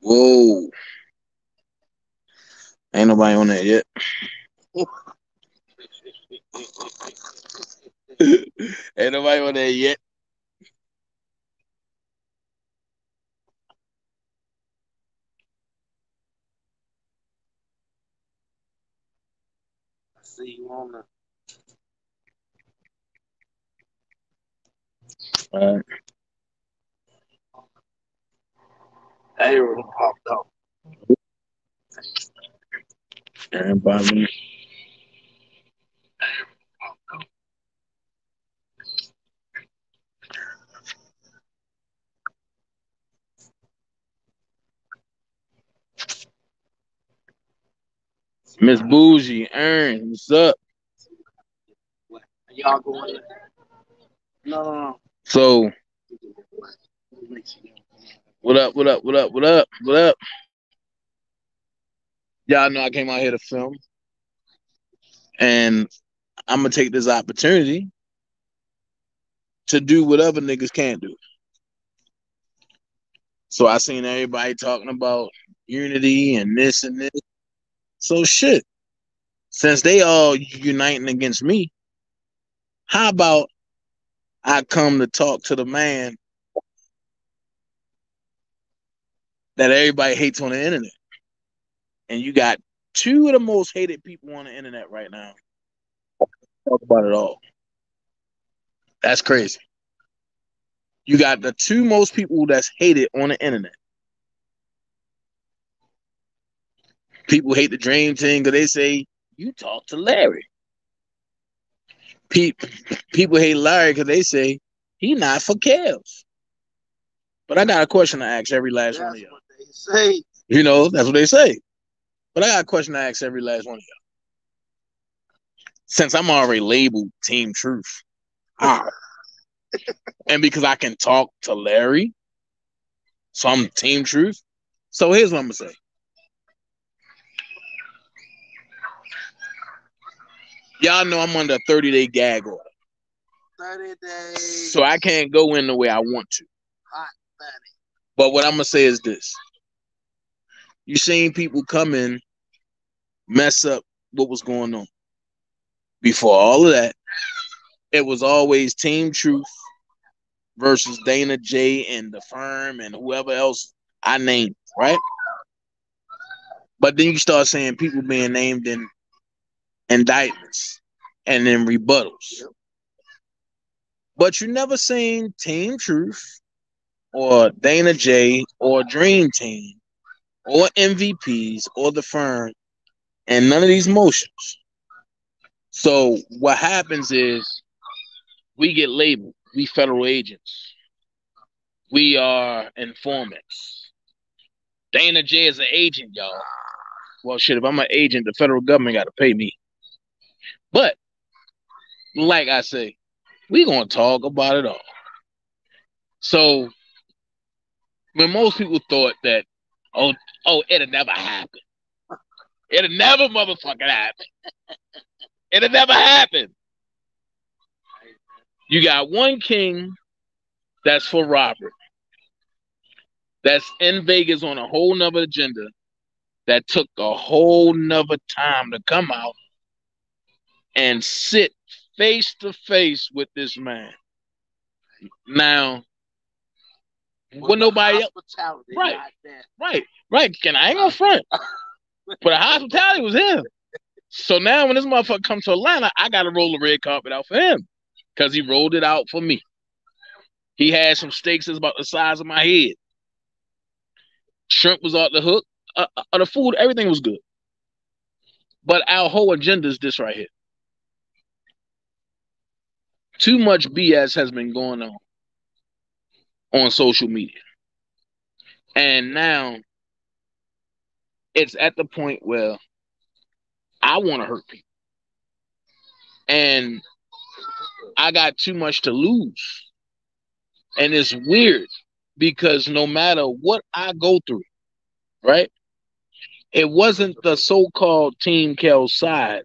Whoa. Ain't nobody on that yet. Ain't nobody on that yet. I see you on the. All right. Arrow popped up. And by me. Miss Bougie, Aaron, what's up? Y'all going? No. So, what up, what up, what up, what up, what up? Y'all know I came out here to film. And I'm going to take this opportunity to do whatever niggas can't do. So I seen everybody talking about unity and this and this. So shit, since they all uniting against me, how about I come to talk to the man that everybody hates on the internet? And you got two of the most hated people on the internet right now. Talk about it all. That's crazy. You got the two most people that's hated on the internet. People hate the Dream Team because they say, you talk to Larry. People hate Larry because they say, he not for Kels. But I got a question to ask every last one of y'all. That's what they say. You know, that's what they say. But I got a question to ask every last one of y'all. Since I'm already labeled Team Truth, and because I can talk to Larry, so I'm Team Truth. So here's what I'm going to say. Y'all know I'm under a 30-day gag order. 30 days. So I can't go in the way I want to. Hot 30. But what I'm going to say is this. You seen people come in, mess up what was going on. Before all of that, it was always Team Truth versus Dana J and the firm and whoever else I named, right? But then you start saying people being named in indictments and then rebuttals. Yep. But you never seen Team Truth or Dana J or Dream Team or MVPs or the firm and none of these motions. So what happens is we get labeled. We federal agents. We are informants. Dana J is an agent, y'all. Well, shit, if I'm an agent, the federal government got to pay me. But, like I say, we going to talk about it all. So, when most people thought that, oh, it'll never happen. It'll never motherfucking happen. It'll never happen. You got one king that's for Robert. That's in Vegas on a whole nother agenda that took a whole nother time to come out and sit face to face with this man. Now, when nobody else, right. Can I ain't gonna front, but the hospitality was him. So now when this motherfucker comes to Atlanta, I gotta roll the red carpet out for him because he rolled it out for me. He had some steaks that's about the size of my head. Shrimp was off the hook. The food, everything was good. But our whole agenda is this right here. Too much BS has been going on social media. And now it's at the point where I want to hurt people. And I got too much to lose. And it's weird because no matter what I go through, right? It wasn't the so-called Team Kel side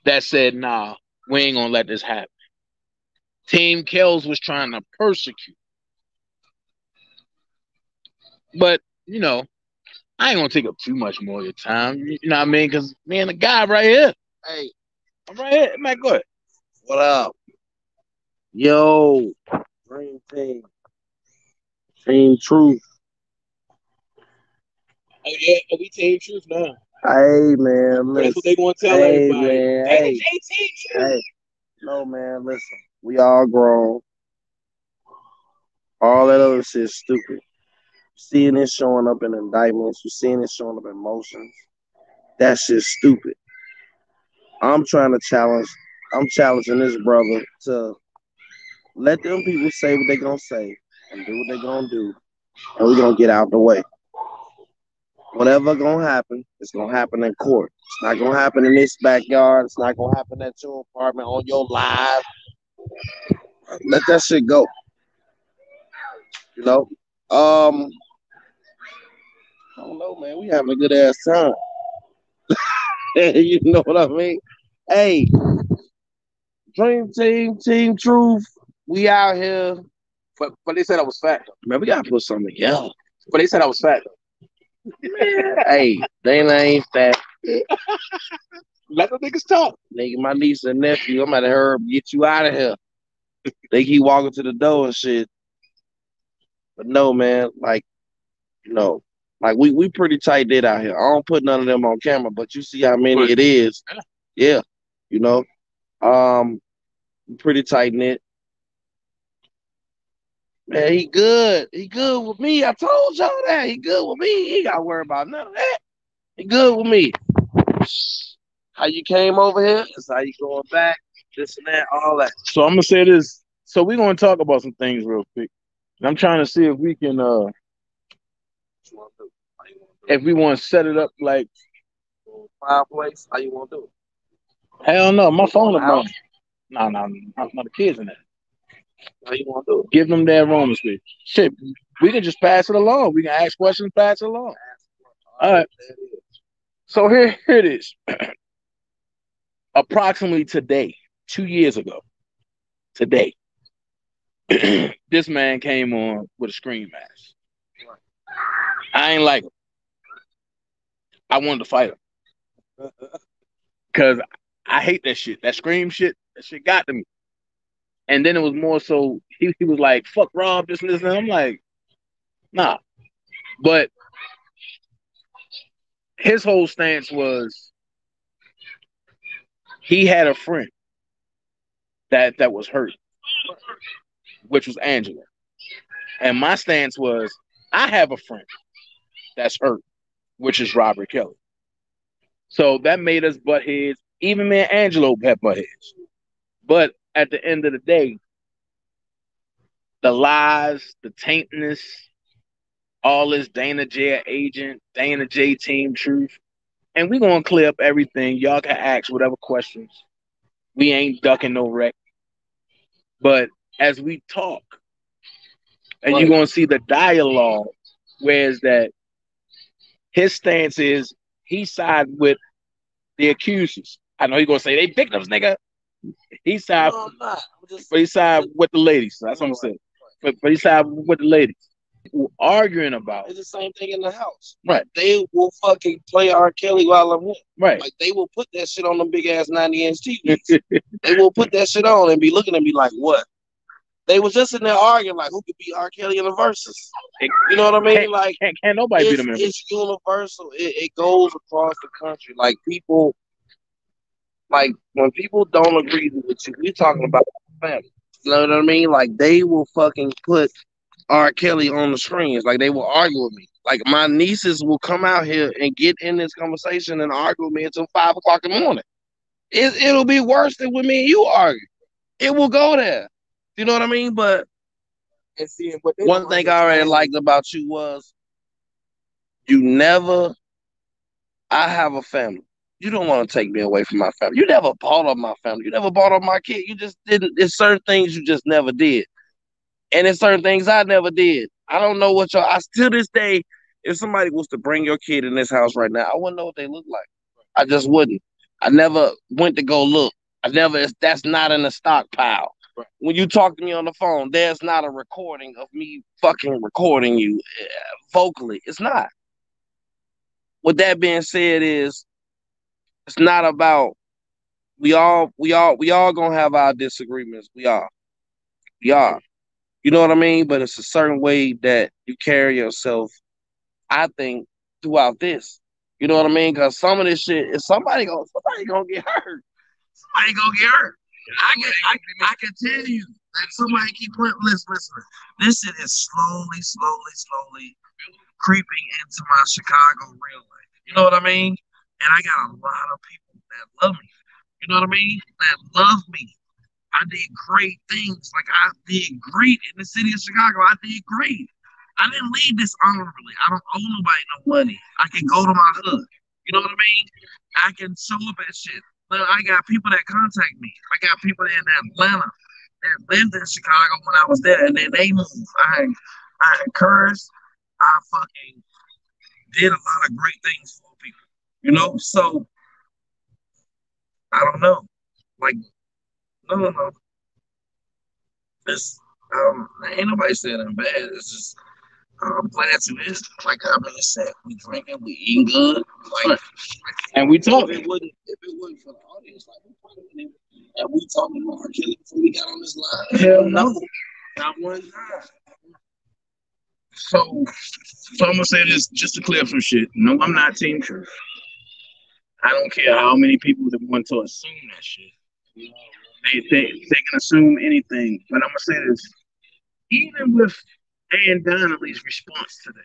that said, nah, we ain't gonna let this happen. Team Kells was trying to persecute. But you know, I ain't gonna take up too much more of your time. You know what I mean? Because me and the guy right here, Hey, I'm right here. Man, go ahead. what up? Yo, Dream Team, Team Truth. Oh yeah, we Team Truth now. Hey man, That's what they listen. gonna tell Hey everybody. man, They the hey, Team Truth. hey. No man, listen. We all grown. All that other shit's stupid. Seeing it showing up in indictments, you seeing it showing up in motions. That shit's stupid. I'm trying to challenge. I'm challenging this brother to let them people say what they gonna say and do what they gonna do, and we gonna get out the way. Whatever gonna happen, it's gonna happen in court. It's not gonna happen in this backyard. It's not gonna happen at your apartment on your live. Let that shit go. You know. I don't know, man. We having a good ass time. You know what I mean? Hey, Dream Team, Team Truth. We out here. But they said I was fat. Man, we gotta put something together. But they said I was fat. Man, hey, they ain't fat. Let the niggas talk. Nigga, my niece and nephew, I'm about to hurry up and get you out of here. They keep walking to the door and shit. But no, man, like, no. Like we pretty tight knit out here. I don't put none of them on camera, but you see how many it is. Yeah. You know. Pretty tight knit. Man, he good. He good with me. I told y'all that. He good with me. He ain't got to worry about none of that. He good with me. How you came over here? That's how you going back. This and that, all that. So I'm gonna say this. So we're gonna talk about some things real quick. And I'm trying to see if we can if we want to set it up like Fireplace. How you want to do it? hell no, my phone is mine. No, not the kids in there. How you want to do it? Give them their room space. Shit, we can just pass it along. We can ask questions, pass it along. All right. So here it is. Approximately today, 2 years ago, today, this man came on with a scream mask. I ain't like him. I wanted to fight him because I hate that shit. That scream shit. That shit got to me. And then it was more so he was like, "Fuck Rob, this and this." And I'm like, nah. But his whole stance was he had a friend that was hurt, which was Angela. And my stance was I have a friend that's hurt, which is Robert Kelly. So that made us butt heads. Even me and Angelo had butt heads. But at the end of the day, the lies, the taintness, all this Dana J agent, Dana J Team Truth. And we're going to clear up everything. Y'all can ask whatever questions. We ain't ducking no wreck. But as we talk, and you're going to see the dialogue, whereas that his stance is he side with the accusers. I know you're going to say they victims, nigga. He side, no, I'm not. but he side with the ladies. That's what I'm saying. But he side with the ladies. We're arguing about. It's the same thing in the house. Right. They will fucking play R. Kelly while I'm here. Right. Like they will put that shit on them big ass 90-inch TVs. They will put that shit on and be looking at me like, what? They was just in there arguing like, who could be R. Kelly in the verses? You know what I mean? Like, can't nobody beat him. It's universal. It goes across the country. Like people, like when people don't agree with you, we're talking about family. You know what I mean? Like they will fucking put R. Kelly on the screens. Like they will argue with me. Like my nieces will come out here and get in this conversation and argue with me until 5 o'clock in the morning. It'll be worse than when me and you argue. It will go there. You know what I mean? But one thing I already liked about you was you never. I have a family. You don't want to take me away from my family. You never bought up my family. You never bought up my kid. You just didn't. There's certain things you just never did. And there's certain things I never did. I don't know what y'all. I still this day, if somebody was to bring your kid in this house right now, I wouldn't know what they look like. I just wouldn't. I never went to go look. I never. That's not in the stockpile. When you talk to me on the phone, there's not a recording of me fucking recording you vocally. It's not. With that being said, is it's not about we all gonna have our disagreements. We are. You know what I mean? But it's a certain way that you carry yourself, I think, throughout this. You know what I mean? Because some of this shit, if somebody gonna get hurt. Somebody gonna get hurt. I can tell you that somebody keep putting listen. This shit is slowly creeping into my Chicago real life. You know what I mean? And I got a lot of people that love me. You know what I mean? That love me. I did great things. Like I did great in the city of Chicago. I did great. I didn't leave dishonorably. I don't owe nobody no money. I can go to my hood. You know what I mean? I can show up at shit. But I got people that contact me. I got people in Atlanta that lived in Chicago when I was there, and then they moved. I encouraged. I fucking did a lot of great things for people. You know, so I don't know. Like, no. It's ain't nobody saying I'm bad. It's just I'm glad to this. Like I mean, said, we drinking, we eating good, like, And we talk. if it wasn't for the audience, like we probably and we talking about our killer before we got on this line. Hell no. Not one time. So, so I'm gonna say this just to clear up some shit. No, I'm not Team Truth. I don't care how many people that want to assume that shit. They can assume anything. But I'm gonna say this. Even with Ann Donnelly's response today,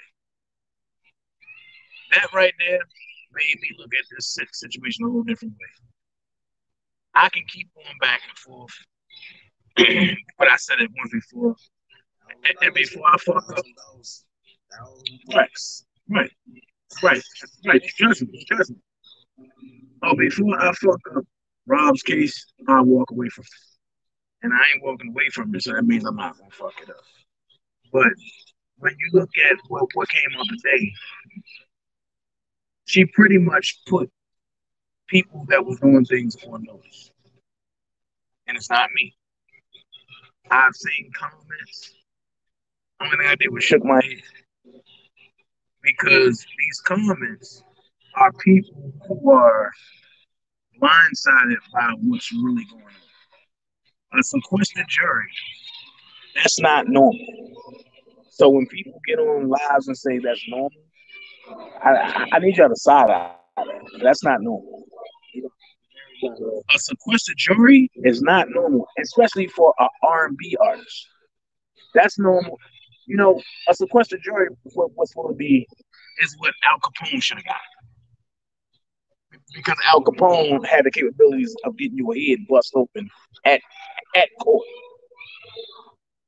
that right there made me look at this situation a little different way. I can keep going back and forth, but I said it once before, and before I fuck up, right, right, right. Trust me. Oh, before I fuck up Rob's case, I'll walk away from it, and I ain't walking away from it, so that means I'm not gonna fuck it up. But when you look at what came up today, she pretty much put people that was doing things on notice, and it's not me. I've seen comments. Only thing I did was shook my head because these comments are people who are blindsided by what's really going on. A sequestered jury, that's not normal. So when people get on lives and say that's normal, I need y'all to side eye that. That's not normal. A sequestered jury is not normal, especially for an R&B artist. That's normal. You know, a sequestered jury, what's going to be, is what Al Capone should have got. Because Al Capone had the capabilities of getting your head bust open at court.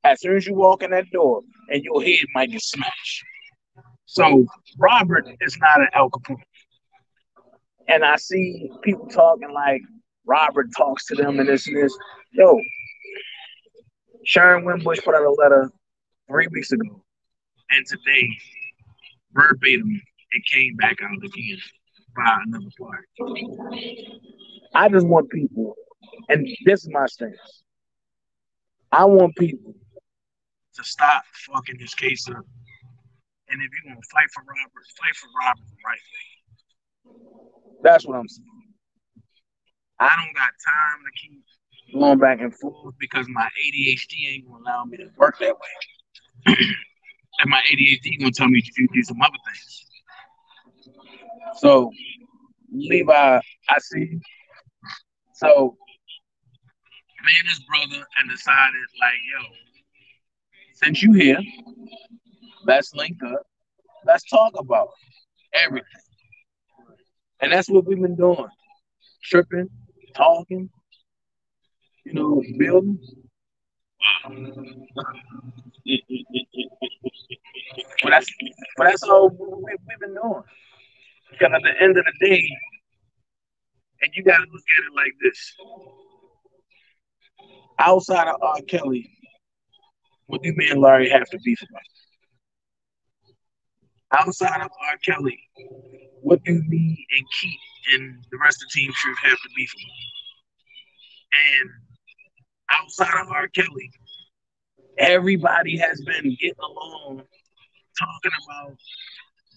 As soon as you walk in that door, and your head might get smashed. So Robert is not an Al Capone. And I see people talking like Robert talks to them and this and this. Yo, Sharon Wimbush put out a letter 3 weeks ago, and today, verbatim, it came back out again by another party. I just want people, and this is my stance. I want people to stop fucking this case up. And if you're gonna fight for Robert the right way. That's what I'm saying. I don't got time to keep going back and forth because my ADHD ain't gonna allow me to work that way. And my ADHD gonna tell me to do some other things. So Levi, I see. So me and his brother and decided like, yo, since you here, let's link up. Let's talk about everything. And that's what we've been doing. Tripping, talking, building. But that's but that's all we've been doing. Because at the end of the day, and you gotta look at it like this. Outside of R. Kelly, what do me and Larry have to beef about? Outside of R. Kelly, what do me and Keith and the rest of Team Truth have to beef about? And outside of R. Kelly, everybody has been getting along talking about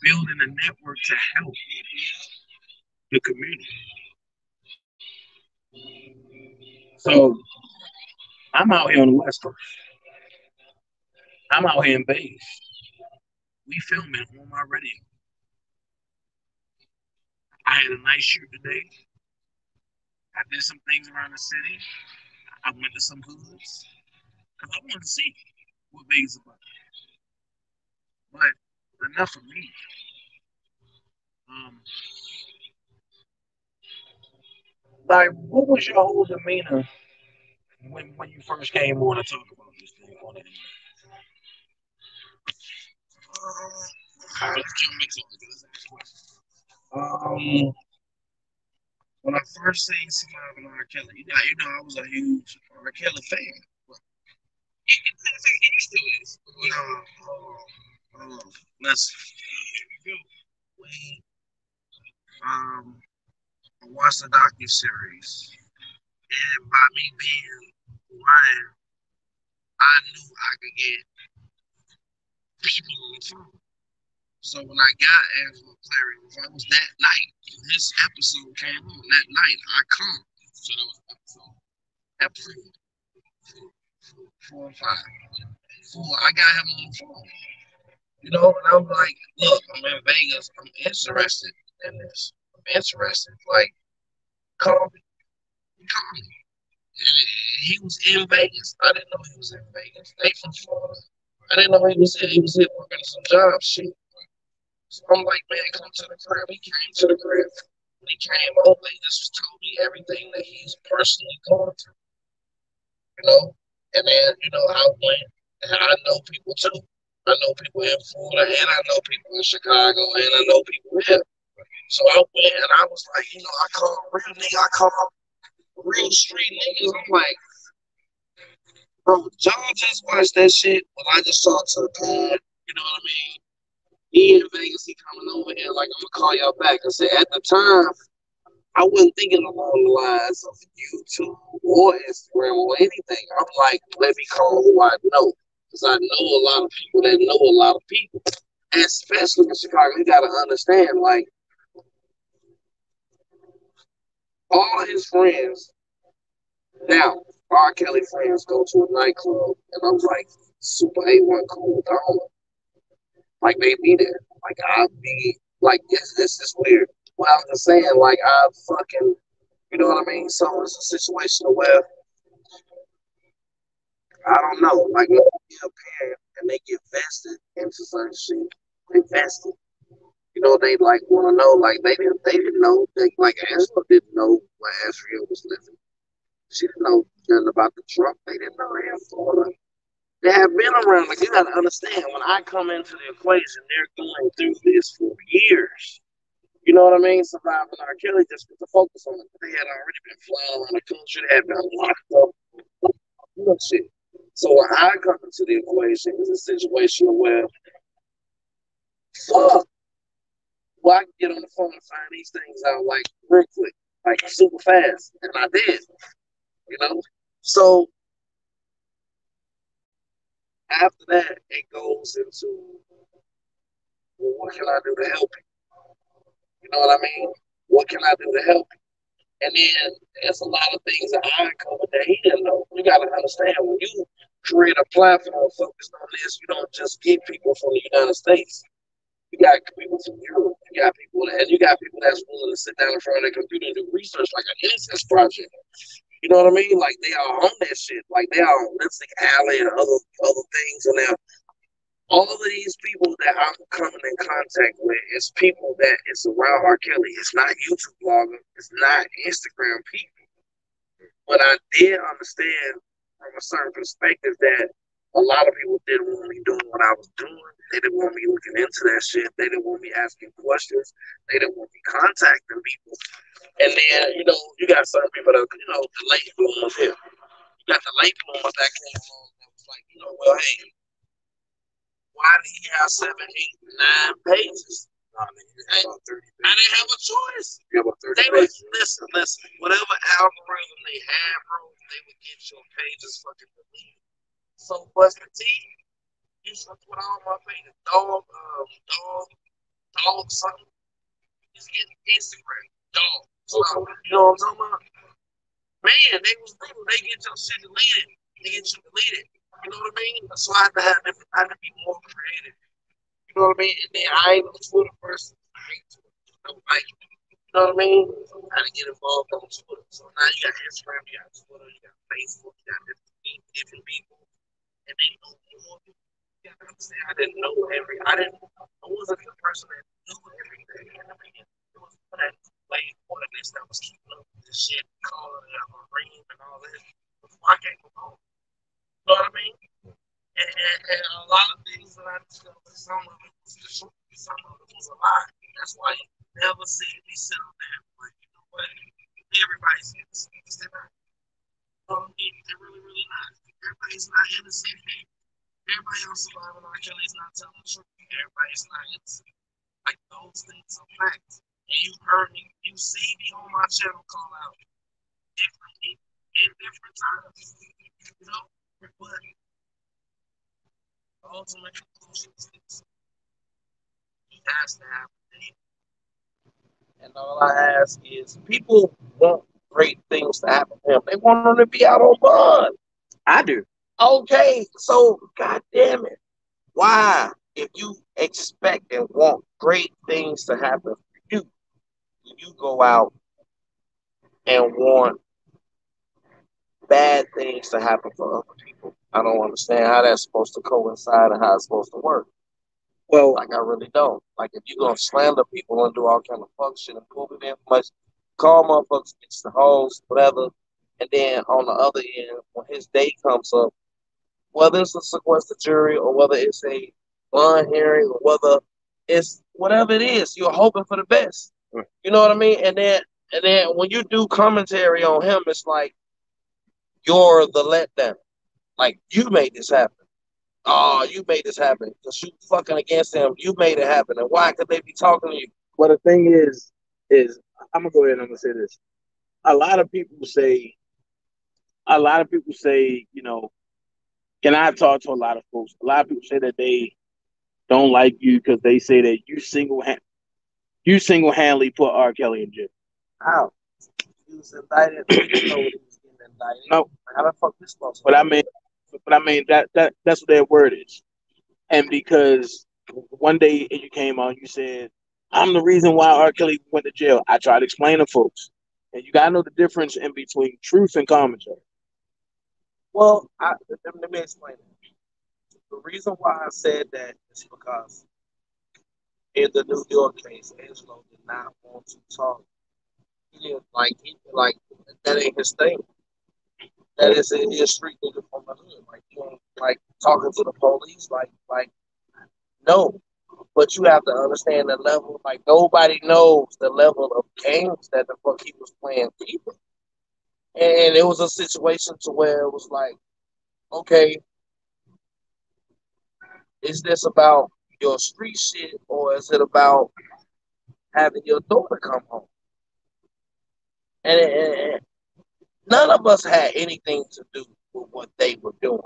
building a network to help the community. So I'm out here on the West Coast. I'm out here in Vegas. We filming on my radio. I had a nice shoot today. I did some things around the city. I went to some hoods because I wanted to see what Vegas is about. But enough of me. Um, like, what was your whole demeanor when you first came on to talk about this thing on it? Let's jump into it. When I first seen somebody with R. Kelly, I was a huge R. Kelly fan. But it still is. Let's here we go. We I watched the docu series, and by me being blind, I knew I could get people on the phone. So when I got Angela Clary, it was that night. This episode came on that night. I come. So that was episode 4 and 5. I got him on the phone. And I'm like, look, I'm in Vegas. I'm interested in this. I'm interested. Like, call me. Call me. And he was in Vegas. I didn't know he was in Vegas. They from Florida. I didn't know he was in. He was in working some job shit. So I'm like, man, come to the crib. He came to the crib. When he came over, he just told me everything that he's personally going through. And then, I went, and I know people too. I know people in Florida, and I know people in Chicago, and I know people here. So I went, and I was like, I call real nigga, I call real street niggas. I'm like, bro, y'all just watch that shit. Well, I just talked to the pod, you know what I mean? He in Vegas, he coming over here, like, I'm gonna call y'all back. I said, at the time, I wasn't thinking along the lines of YouTube or Instagram or anything. I'm like, let me call who I know. Because I know a lot of people that know a lot of people. And especially in Chicago, you got to understand, like, all his friends, now, R. Kelly friends go to a nightclub, and I'm like, Super A1 cool with the like, they be there. Like, I be, like, this is weird. Well, I'm just saying, like, I fucking, you know what I mean? So it's a situation where I don't know. Like, when you get a parent and they get vested into certain shit, they vested. They like want to know. Like, they didn't know. Like, Angela didn't know where Azriel was living. She didn't know nothing about the truck. They didn't know they in Florida. They have been around. Like, you got to understand, when I come into the equation, they're going through this for years. You know what I mean? Surviving R. Kelly just put the focus on it. They had already been flying around the country. They had been locked up. Shit. So when I come into the equation, it's a situation where, fuck, well, I can get on the phone and find these things out, like, real quick, like, super fast. And I did. So after that, it goes into, well, what can I do to help you? You know what I mean? What can I do to help you? And then there's a lot of things that I covered that he didn't know. You got to understand, when you create a platform focused on this, you don't just get people from the United States. You got people from Europe. You got people that's willing to sit down in front of their computer and do research, like an innocence project. You know what I mean? Like, they are on that shit. Like, they are on Lipstick Alley and other things. And now all of these people that I'm coming in contact with is people that is around R. Kelly. It's not YouTube bloggers. It's not Instagram people. But I did understand from a certain perspective that a lot of people didn't want me doing what I was doing. They didn't want me looking into that shit. They didn't want me asking questions. They didn't want me contacting people. And then, you got certain people that, the late bloomers here. You got the late bloomers that came along that was like, well, hey, why did he have 7, 8, 9 pages? I didn't have a choice. They would listen. Whatever algorithm they had, bro, they would get your pages fucking deleted. So what's the T? used to put all my favorite dog something. Just get Instagram, dog. So, you know what I'm talking about? Man, they was brutal. They get your shit deleted. They get you deleted. You know what I mean? So I had to have different. I had to be more creative. You know what I mean? And then I ain't no Twitter person. I ain't Twitter. Like, you know what I mean? I had to get involved on Twitter. So now you got Instagram, you got Twitter, you got Facebook, you got different people, and they know more. You got to understand. I didn't know every. I wasn't the person that knew everything. You know what I mean? It was that way more than this that was keeping up with this shit, calling it out, ringing and all that before I came along. You know what I mean? And a lot of things that I discovered, some of it was the truth, some of it was a lie. That's why you never see me sit on there like, you know what? Everybody's innocent. They're really, really not. Everybody's not innocent. Everybody else surviving R. Kelly's not telling the truth. Everybody's not innocent. Like those things are facts. And you heard me, you see me on my channel call out differently in different times. You know? But the ultimate conclusion is this. He has to have a name. And all I ask is people want great things to happen to him. They want him to be out on bond. I do. Okay, so god damn it. Why? If you expect and want great things to happen for you go out and want bad things to happen for other people. I don't understand how that's supposed to coincide and how it's supposed to work. Well, like I really don't. Like if you're gonna slander people and do all kind of fuck shit and prove it in much, call motherfuckers against the hoes, whatever. And then on the other end, when his day comes up, whether it's a sequestered jury or whether it's a bond hearing or whether it's whatever it is, you're hoping for the best. You know what I mean? And then when you do commentary on him, it's like you're the letdown. Like you made this happen. Oh, you made this happen because you fucking against him. You made it happen. And why could they be talking to you? well, the thing is I'm gonna go ahead and I'm gonna say this. A lot of people say, you know, and I talk to a lot of folks. A lot of people say that they don't like you because they say that you single handedly put R. Kelly in jail. How? He was indicted. We didn't know what he was getting indicted. No, How the fuck this supposed to but I happen? mean, that's what their word is. And because one day you came on, you said, "I'm the reason why R. Kelly went to jail." I tried to explain to folks, and you gotta know the difference in between truth and commentary. Well, let me explain it. The reason why I said that is because in the New York case, Angelo did not want to talk. He didn't like that ain't his thing. That is his street nigga from the hood. Like he don't like talking to the police. Like no. But you have to understand the level. Like nobody knows the level of games that the fuck he was playing people. And it was a situation to where it was like, okay, is this about your street shit or is it about having your daughter come home? And none of us had anything to do with what they were doing.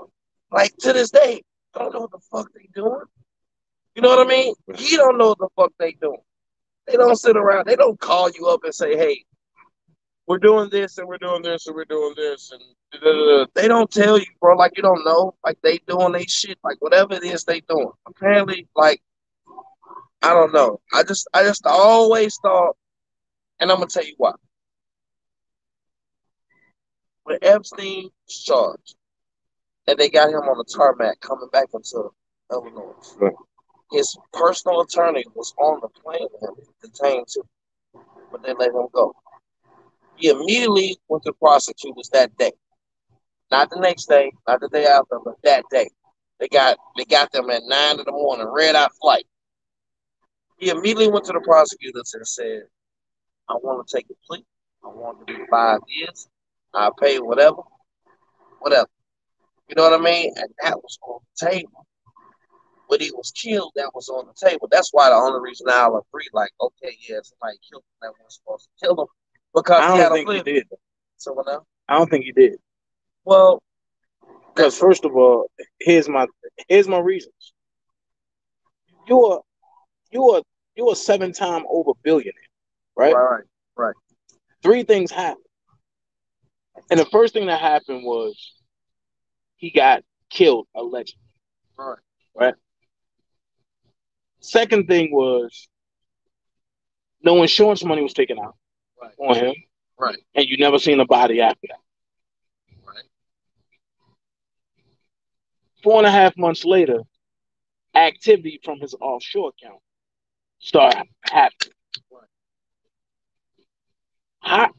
Like to this day, I don't know what the fuck they doing. You know what I mean? He don't know what the fuck they doing. They don't sit around. They don't call you up and say, "Hey, we're doing this and we're doing this and we're doing this," and they don't tell you, bro. Like you don't know. Like they doing they shit. Like whatever it is they doing. Apparently, like I don't know. I just always thought, and I'm gonna tell you why. When Epstein was charged, and they got him on the tarmac coming back into Illinois, his personal attorney was on the plane with him, detained to, but they let him go. He immediately went to prosecutors that day. Not the next day, not the day after, but that day. They got them at 9 in the morning, red eye flight. He immediately went to the prosecutors and said, I want to take a plea. I want to do 5 years. I'll pay whatever, whatever. You know what I mean? And that was on the table. When he was killed, that was on the table. That's why the only reason I'll agree, like, okay, yeah, somebody killed him that was supposed to kill him because I he don't had a think plea. he did. Someone else? I don't think he did. Well, Because first of all, here's my reasons. You're you're you're a 7-time over billionaire, right? Right. 3 things happened, and the first thing that happened was he got killed allegedly, Right. right? Second thing was no insurance money was taken out on him, Right. and you never seen a body after that. Right. 4.5 months later, activity from his offshore account started happening. Right. How,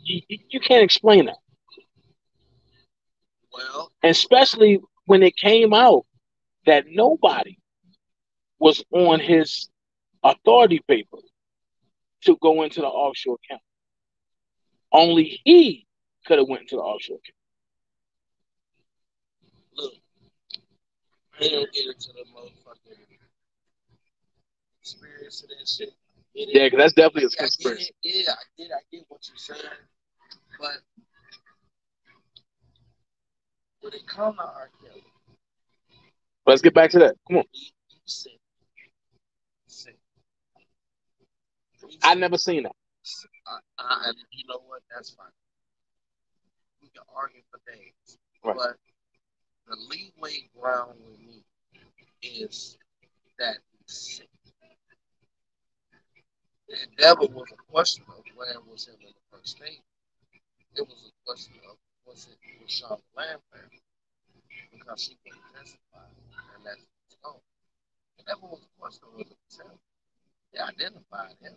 you can't explain that. Well, Especially when it came out that nobody was on his authority paper to go into the offshore account. Only he could have went into the offshore account. look, I ain't gonna get into the motherfucking experience of that shit. Yeah, because that's definitely a conspiracy. Yeah, I get what you're saying. But when it comes to R. Kelly, Let's get back to that. Come on. Sick. I never seen that. You know what? That's fine. We can argue for days. Right. But the leeway ground with me is that he's sick. It never was a question of where was him in the first state. It was a question of was it Rashawn Lambert because she couldn't testify and that's what's going. It never was a question of whether it was him. They identified him.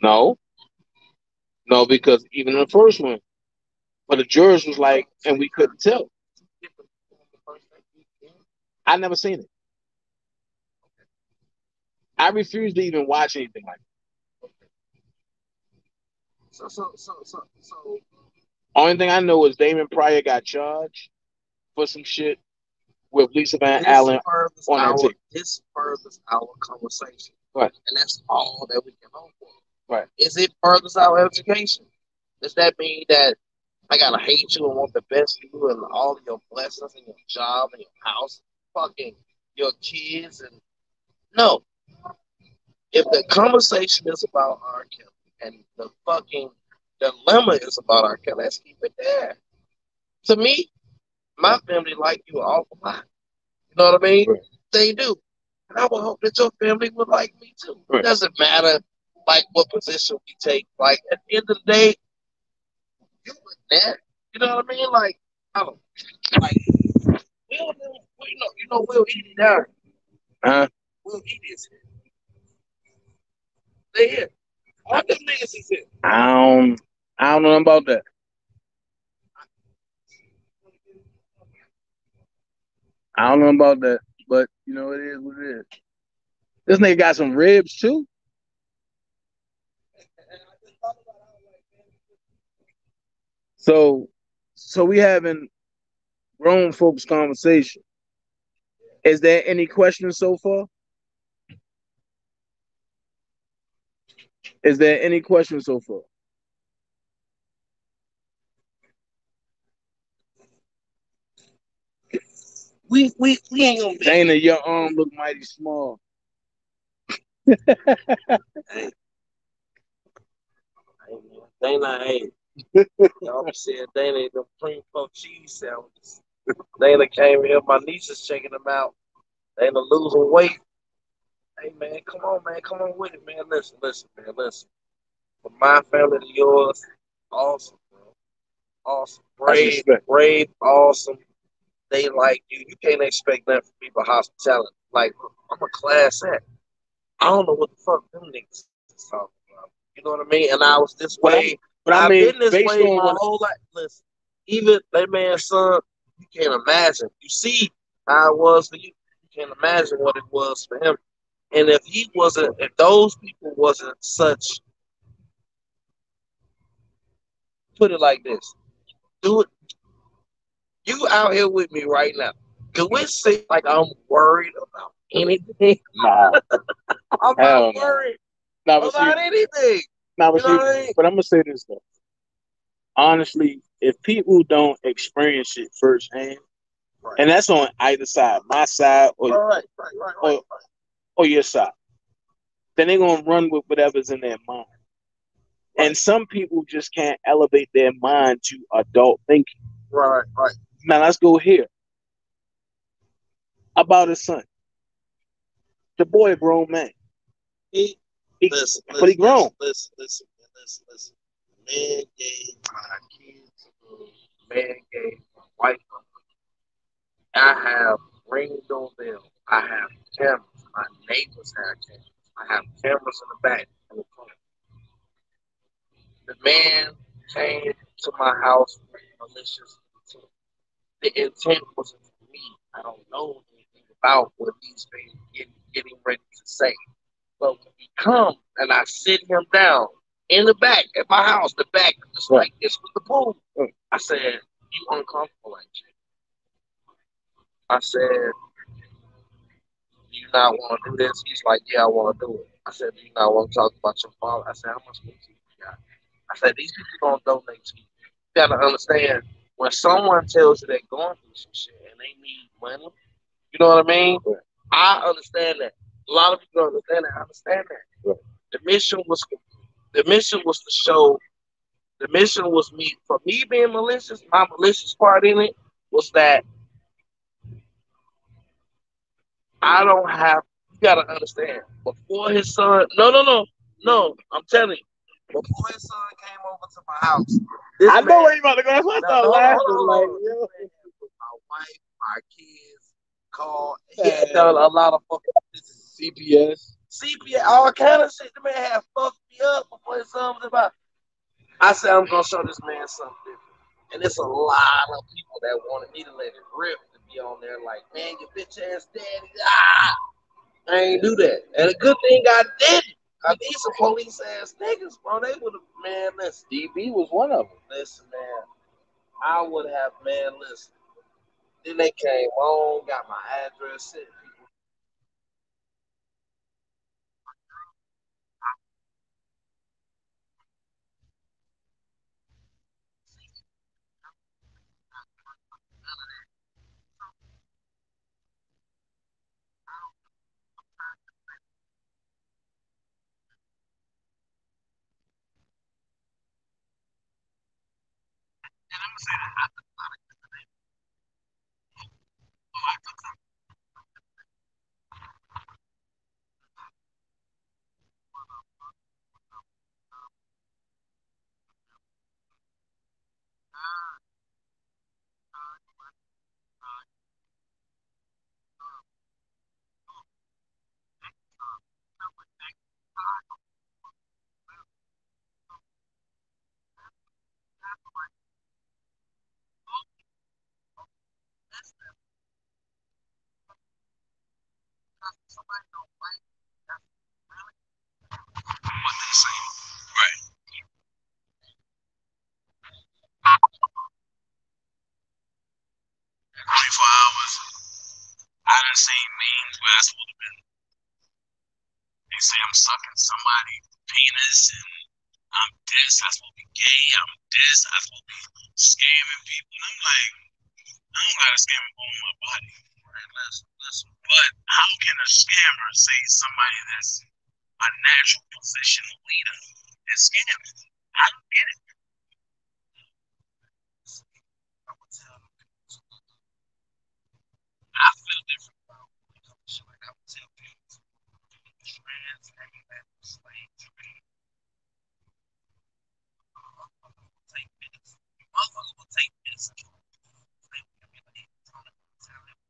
No, because even in the first one, but the jurors was like, and we couldn't tell. I never seen it. I refuse to even watch anything like that. So. Only thing I know is Damon Pryor got charged for some shit with Lisa Van Allen on that tape. This furthers our conversation. Right. And that's all that we can hope for. Right. Is it furthers our education? Does that mean that I gotta hate you and want the best for you and all of your blessings and your job and your house, fucking your kids and no. If the conversation is about R. Kelly and the fucking dilemma is about R. Kelly, let's keep it there. To me, my family like you an awful lot. You know what I mean? Right. They do. And I would hope that your family would like me too. Right. It doesn't matter like what position we take. Like at the end of the day, you with that. You know what I mean? Like I don't like Will eat it down. Will eat this. They here. All them niggas is here. I don't know about that. I don't know about that, but you know it is what it is. This nigga got some ribs too. So we having grown folks conversation. Is there any questions so far? Is there any questions so far? We ain't gonna be. Dana, your arm look mighty small. Dana ain't. Y'all said Dana ain't the cream puff cheese sandwiches. Dana came here. My niece is checking them out. Dana losing weight. Hey man, come on with it, man. Listen. From my family to yours, awesome, bro. Awesome, brave, awesome. They like you. You can't expect that from people hospitality. Like I'm a class act. I don't know what the fuck them niggas is talking about. You know what I mean? And I was this way. But I mean, I've been this way my whole life. Listen, even that man's son, you can't imagine. You see how it was for you. You can't imagine what it was for him. And if those people wasn't such, put it like this, do it. You out here with me right now. Do it seem like I'm worried about anything? Nah. I'm not worried about anything. But I'm gonna say this though. Honestly, if people don't experience it firsthand, Right. and that's on either side, my side or or your side, then they're gonna run with whatever's in their mind. Right. And some people just can't elevate their mind to adult thinking. Right. Right. Now let's go here about his son. The boy, a grown man. He He, listen, but he listen, grown. listen. Man gave my kids a hug. Man gave my wife a hug. I have ring doorbell. I have cameras. My neighbors have cameras. I have cameras in the back and the front. The man came to my house with malicious intent. The intent wasn't for me. I don't know anything about what he's been getting ready to say. But when he comes and I sit him down in the back at my house, the back just like this with the pool, I said, "You uncomfortable, ain't you?" I said, "Do you not want to do this?" He's like, "Yeah, I want to do it." I said, "Do you not want to talk about your father?" I said, "How much money you got?" I said, "These people don't donate to you. You got to understand when someone tells you they're going through some shit and they need money, you know what I mean? I understand that. A lot of people don't understand that. I understand that. The mission was the mission was to show the mission was me for me being malicious, my malicious part in it was that I don't have you gotta understand. Before his son no, I'm telling you. Before his son came over to my house, this I know man where you about to go. That's why I no, start hold on, laughing. hold on, hold Like, on. This yo, man had put my wife, my kids, called. He had done a lot of fucking CPS. CPS, all kind of shit. The man had fucked me up before his son was about. I said I'm gonna show this man something different. And it's a lot of people that wanted me to let it rip to be on there like, man, your bitch ass daddy. Ah, I ain't do that. And a good thing I didn't. I need some police ass niggas, bro. They would have, man, listen. DB was one of them. Listen, man. I would have, man, listen. Then they came on, got my address, sent people. Right. 24 hours. I done seen memes where I supposed to been. They say I'm sucking somebody's penis and I'm this. I'm supposed to be gay. I'm this. I'm supposed to be scamming people. And I'm like, I don't got a scammer on my body. Right? Listen. But how can a scammer say somebody that's a natural position leader is scamming? I don't get it. I would tell them. I feel different about when it comes to shit like I would tell people trans ain't that slave trade. Motherfuckers will take minutes. Motherfuckers will take minutes. They will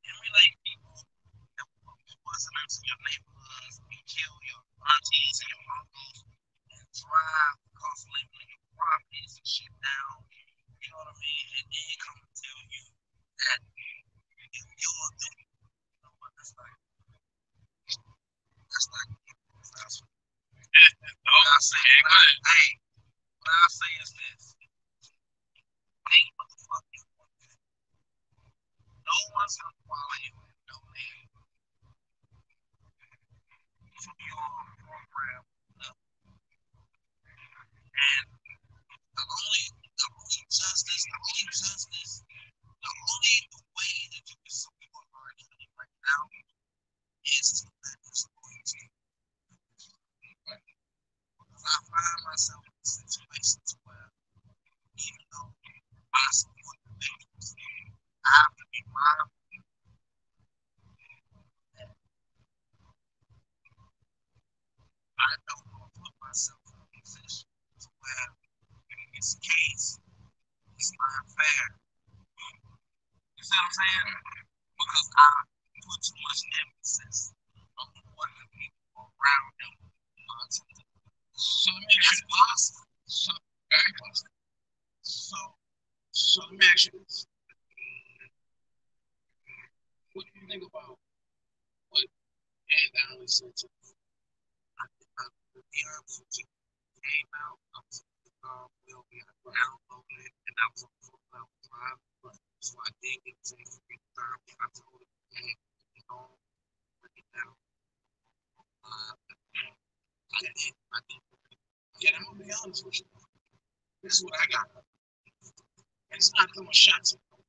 emulate people that will put poisoners in your neighborhoods, and kill your aunties and your uncles, and drive cost of living in your properties and shit down. You know what I mean? And then come and tell you that you're the you know what that's like. That's like that's what I say. Hey, what I say is this. Ain't what the fuck you want. No one's gonna follow you in no name from your program. And the only justice, the myself in situations where, even though I support the victims, I have to be mindful that I don't want to put myself in a position where in this case it's not fair. You see what I'm saying? Because I put too much emphasis on what the people around them want to do. So that's possible. So very possible. So let me ask you this. What do you think about what Ann Donnelly said to the album came out? I was will be downloading it, and I was on the phone drive, but so I did get to get the time. I told him, hey, you know, bring it down. I did. Yeah, I'm gonna be honest with you. This is what I got. And it's not throwing shots at them.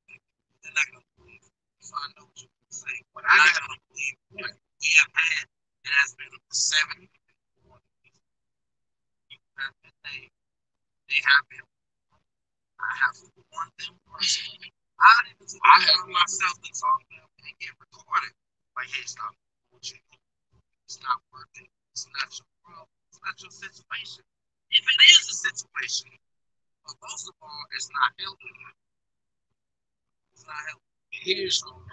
They're not gonna believe it. So I know what you're saying. But I gotta believe what we have had. It has been 7 that they have been. I have to warn them personally. I have myself to talk to them and get recorded. Like, hey, stop what you do. It's not working. It's not your problem. It's not your situation. If it is a situation, but most of all, it's not helping. It's not helping. Here's what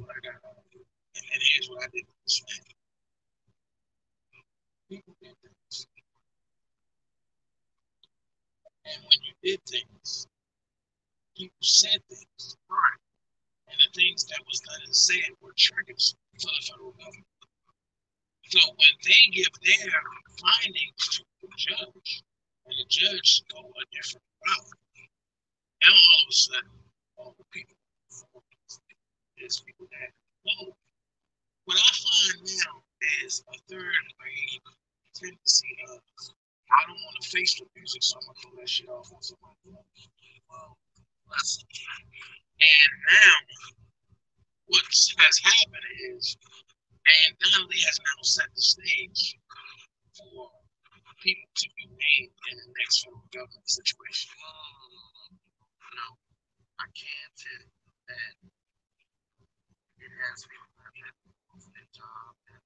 I got. And here's what I did. People did things. And when you did things, people said things. Right. And the things that was done and said were triggers for the federal government. So when they give their findings to the judge, and the judge go a different route, now all of a sudden, all the people is people that know. What I find now is a third grade tendency of I don't want to face the music, so I'm gonna throw that shit off on somebody else. Well, listen. And now what has happened is and Donnelly has now set the stage for people to be made in the next federal government situation. No, I can't tell you that it has been a job and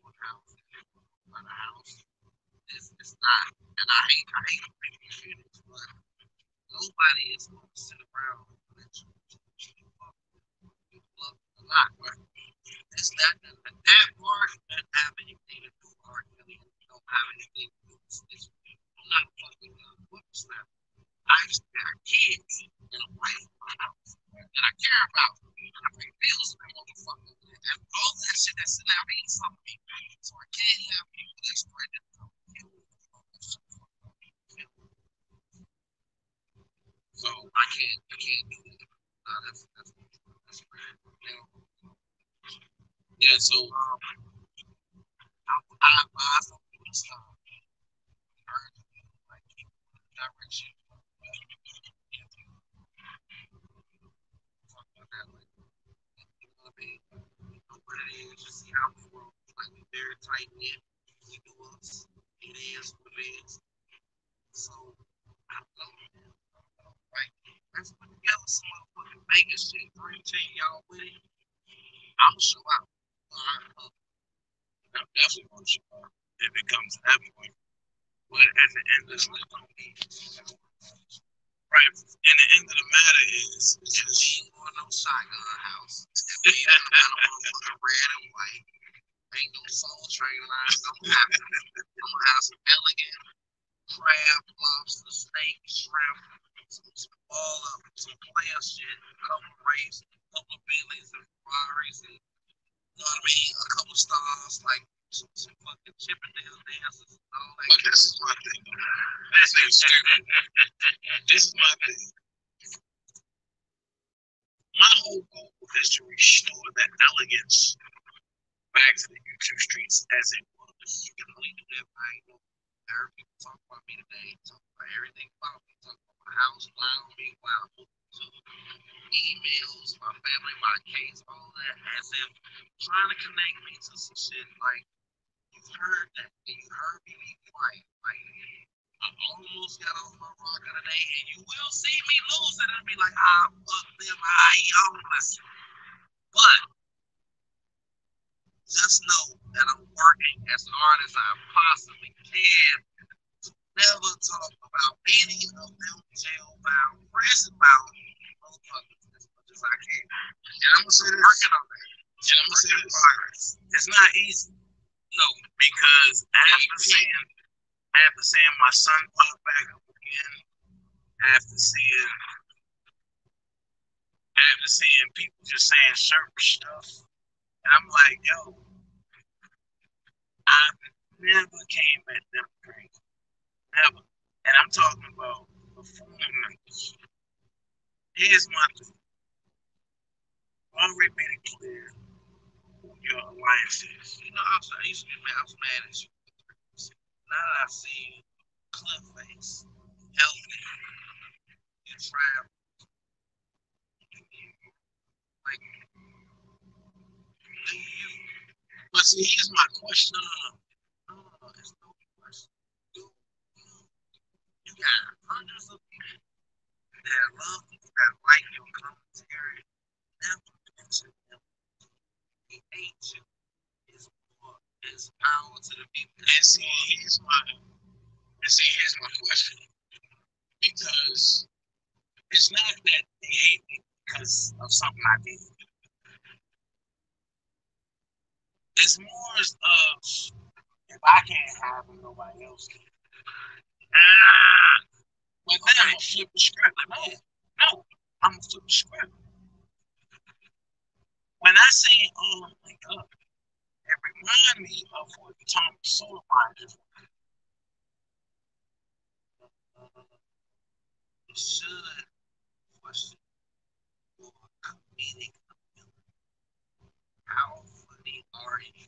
one house, another house. It's not, and I hate making shootings, but nobody is going to sit around and let you love a lot, right? It's that part doesn't have anything to do with R. Kelly. It don't have anything to do with this. I'm not fucking with snap. I just got kids and a wife in my house that I care about. I pay bills with that motherfucker. And all that shit that's in there means something to me. So I can't have people that spread it. So I can't do that. That's bad. Yeah, so I advise some people to stop like direction. Talk about that like you know what I mean? You know what it is, just see how we work. Like we very tight knit. We do us. It is what it is. So I love it. Right? Let's put together some motherfucking Vegas shit. Dream y'all with it. I'm show out. I'm definitely gonna show out if it comes to that point. But at the end of the day, right? And the end of the matter is, we ain't going no shotgun house. We ain't going red and white. Ain't no soul train lines. Don't happen. I'm gonna have some elegant crab, lobster, steak, shrimp, all of it, some player shit, a couple of Wraiths, a couple of Bentleys and Ferraris, and you know what I mean? A couple of stars, like some fucking Chippendale dancers and all that. But this is my thing. This is stupid. This is my thing. My whole goal is to restore that elegance back to the YouTube streets as it was. You can only do that by, you know, I heard people talk about me today, talk about everything about me, talk about my house, wow, me, wow, emails, my family, my case, all that, as if trying to connect me to some shit like you've heard that, you heard me be quiet, like I almost got on my rocker today, and you will see me lose it and be like, ah, fuck them, I almost. But just know that I'm working as hard as I possibly can to never talk about any of them jail-bound, prison-bound motherfuckers as much as I can. And I'm working on that. And I'm gonna say this. It's not easy. No, because after seeing my son pop back up again, after seeing people just saying certain stuff, and I'm like, yo, I never came at them crazy. Never. And I'm talking about performance. Here's my thing. Already made it clear who your alliance is. You know, I used to be mad, I was mad at you. Now that I see you, Cliff face, healthy, you travel, like, do you? But see, here's my question. No, it's no question. You got hundreds of people that love you, that like your commentary, never mention them. He hates you. Is power to the people. And see, here's my question. Because it's not that they hate me because of something I did. It's more of if I can't have it, nobody else can. But then I'm gonna flip the script. Man, no, I'm gonna flip the script. When I say oh my god, it reminds me of what Tom Sotomayor just you should question your comedic ability. How funny are you?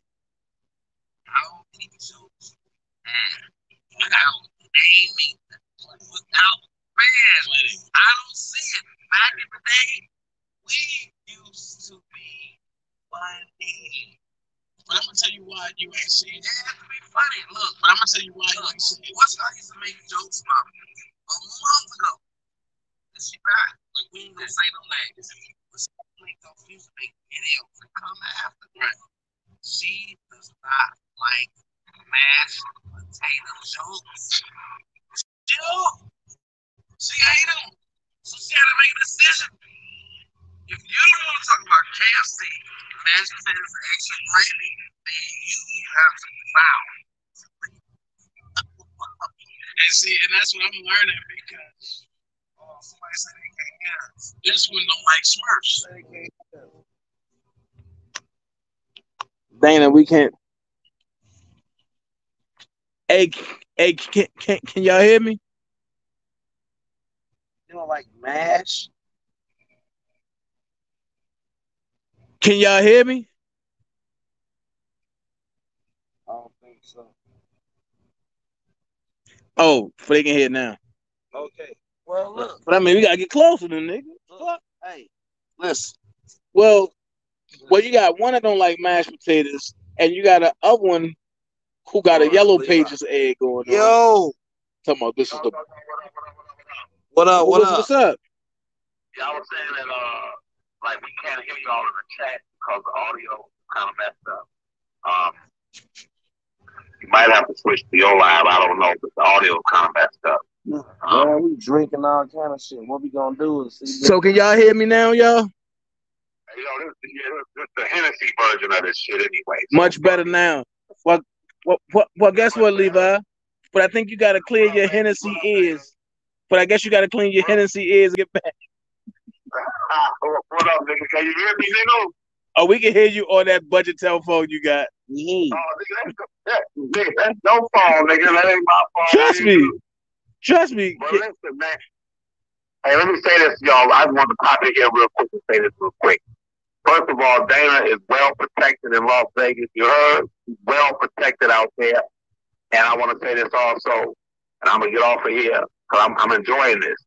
How many jokes and without naming them, without man, I don't see it. Back in the day, we used to be funny. But I'm gonna tell you why you ain't seen it. It has to be funny. Look, but I'm gonna tell you why you ain't seen it. What's I used to make jokes about a month ago. And she back. Like we ain't gonna say no names. But she used to make videos and come after that. She does not like mashed potato jokes. She don't. She hate them. So she had to make a decision. If you don't want to talk about KFC, mashed potatoes, and extra gravy, then you have to be found. And see, and that's what I'm learning because somebody said they can't hear us. This one don't like Smurfs. Dana, we can't. Hey, hey, can y'all hear me? You don't like mash? Can y'all hear me? I don't think so. Oh, they can hear now. Okay. Well, look. But I mean, we gotta get closer, then, nigga. Look, hey, listen. Well, you got one that don't like mashed potatoes, and you got a other one who got a yellow pages egg going on. Yo, talking about this is the. What up? What up? What's up? Y'all was saying that like we can't hear y'all in the chat because the audio kind of messed up. You might have to switch to your live. I don't know, but the audio kind of messed up. Man, we drinking all kind of shit. What we gonna do is see. So can y'all hear me now, y'all? You know, this is the Hennessy version of this shit anyway. So. Much better now. Well, guess what, Levi? But I think you got to clear your Hennessy ears. But I guess you got to clean your Hennessy ears and get back. What up, nigga? Can you hear me, nigga? Oh, we can hear you on that budget telephone you got. Nigga, that's no phone, nigga. That ain't my phone. Trust me. But listen, man. Hey, let me say this, y'all. I just want to pop in here real quick and say this real quick. First of all, Dana is well protected in Las Vegas. You heard? He's well protected out there. And I want to say this also, and I'm going to get off of here because I'm enjoying this.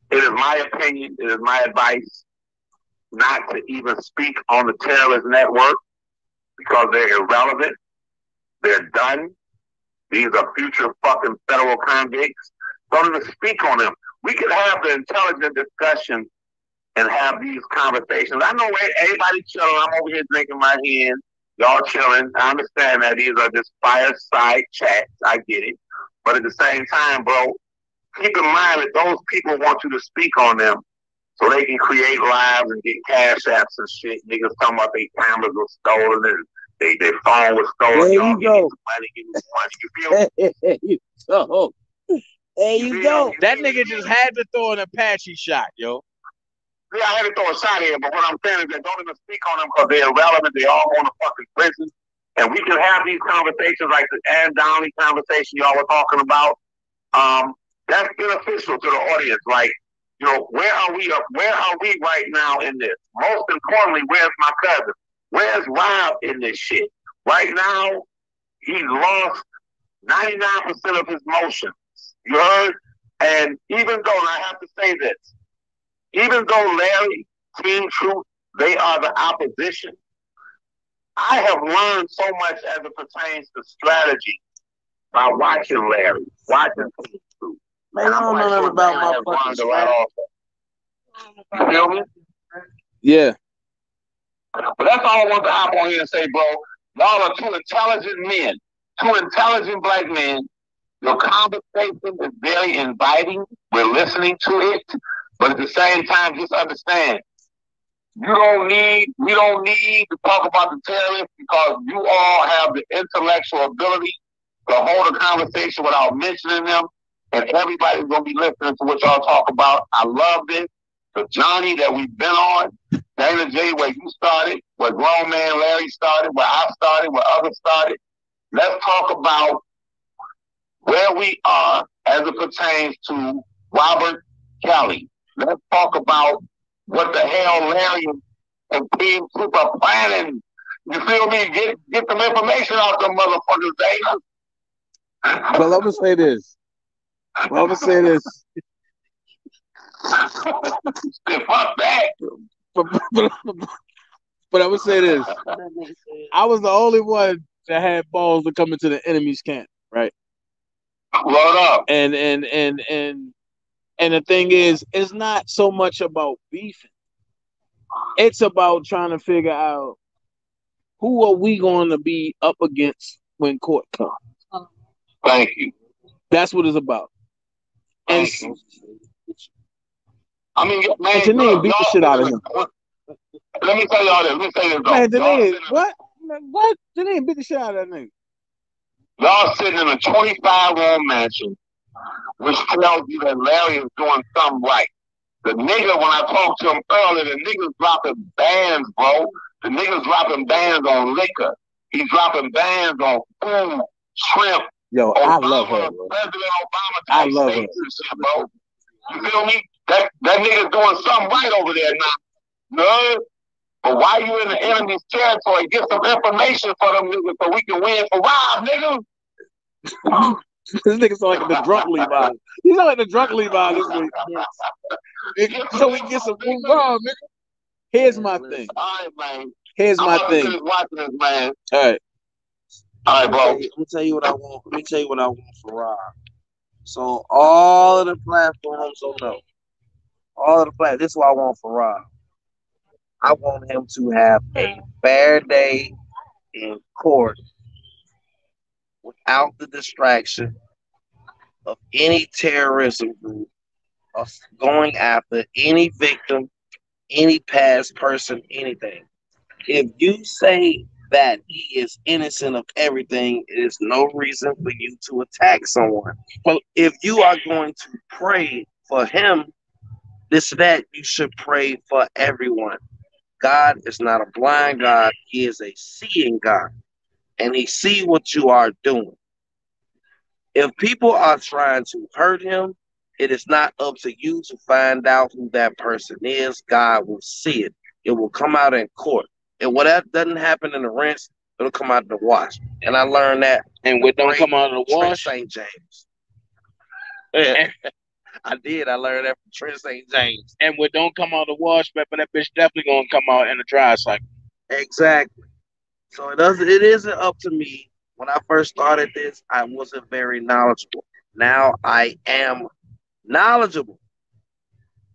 It is my opinion, it is my advice not to even speak on the terrorist network because they're irrelevant. They're done. These are future fucking federal convicts. Don't even speak on them. We could have the intelligent discussion and have these conversations. I know everybody chilling. I'm over here drinking my hand. Y'all chilling. I understand that these are just fireside chats. I get it. But at the same time, bro, keep in mind that those people want you to speak on them so they can create lives and get cash apps and shit. Niggas talking about their cameras were stolen and their phone was stolen. There Y'all you give me go. some money, give me some money. You feel me? There you go. There you go. That nigga just had to throw an Apache shot, yo. Yeah, I had to throw a shot in, but what I'm saying is that don't even speak on them because they're irrelevant. They all going to fucking prison. And we can have these conversations like the Ann Downey conversation y'all were talking about. That's beneficial to the audience. Like, you know, where are we right now in this? Most importantly, where's my cousin? Where's Rob in this shit? Right now, he's lost 99% of his motions. You heard? And even though, and I have to say this, even though Larry, Team Truth, they are the opposition, I have learned so much as it pertains to strategy by watching Larry, watching Team Truth. Man, I don't know nothing about my fucking strategy. You feel me? Yeah. But that's all I want to hop on here and say, bro. Y'all are two intelligent men, two intelligent black men. Your conversation is very inviting. We're listening to it. But at the same time, just understand, we don't need to talk about the terrorists because you all have the intellectual ability to hold a conversation without mentioning them. And everybody's going to be listening to what y'all talk about. I love this. The journey that we've been on. Dana J, where you started, where Grown Man Larry started, where I started, where others started. Let's talk about where we are as it pertains to Robert Kelly. Let's talk about what the hell Larry and Team Troop are planning. You feel me? Get some information out them motherfuckers, Dana. Well, I'm gonna say this. Fuck that. But I would say this. I was the only one that had balls to come into the enemy's camp, right? Load up. And the thing is, it's not so much about beefing. It's about trying to figure out who are we going to be up against when court comes. Thank you. That's what it's about. And I mean, man, Janine beat the shit out of him. Let me tell y'all this. Let me say this though. Man, Janine, what? Janine beat the shit out of that nigga. Y'all sitting in a 25-room mansion, which tells you that Larry is doing something right. The nigga, when I talked to him earlier, the nigga's dropping bans, bro. The nigga's dropping bans on liquor. He's dropping bans on food, shrimp. Yo, Obama, I love her, bro. President Obama I love her. Shit, bro. You feel me? That nigga's doing something right over there now. No? But while you in the enemy's territory, get some information for them niggas so we can win for Rob, nigga. This nigga sound like the drunk Levi. He sound like the drunk Levi this week. So we can get some food Rob, nigga. Here's my thing. All right, man. Here's my thing. Watching this, man. All right. All right, bro. Let me tell you what I want. Let me tell you what I want for Rob. So all of the platforms don't know. All of the platforms. This is what I want for Rob. I want him to have a fair day in court without the distraction of any terrorism group of going after any victim, any past person, anything. If you say that he is innocent of everything, it is no reason for you to attack someone. Well, if you are going to pray for him, that you should pray for everyone. God is not a blind God. He is a seeing God. And he sees what you are doing. If people are trying to hurt him, it is not up to you to find out who that person is. God will see it. It will come out in court. And whatever doesn't happen in the rinse, it'll come out in the wash. And I learned that. And what don't come out of the wash? St. James. Yeah. I did. I learned that from Trent St. James. And what don't come out of the wash, but that bitch definitely gonna come out in the dry cycle. Exactly. So it isn't up to me When I first started this, I wasn't very knowledgeable. Now I am knowledgeable.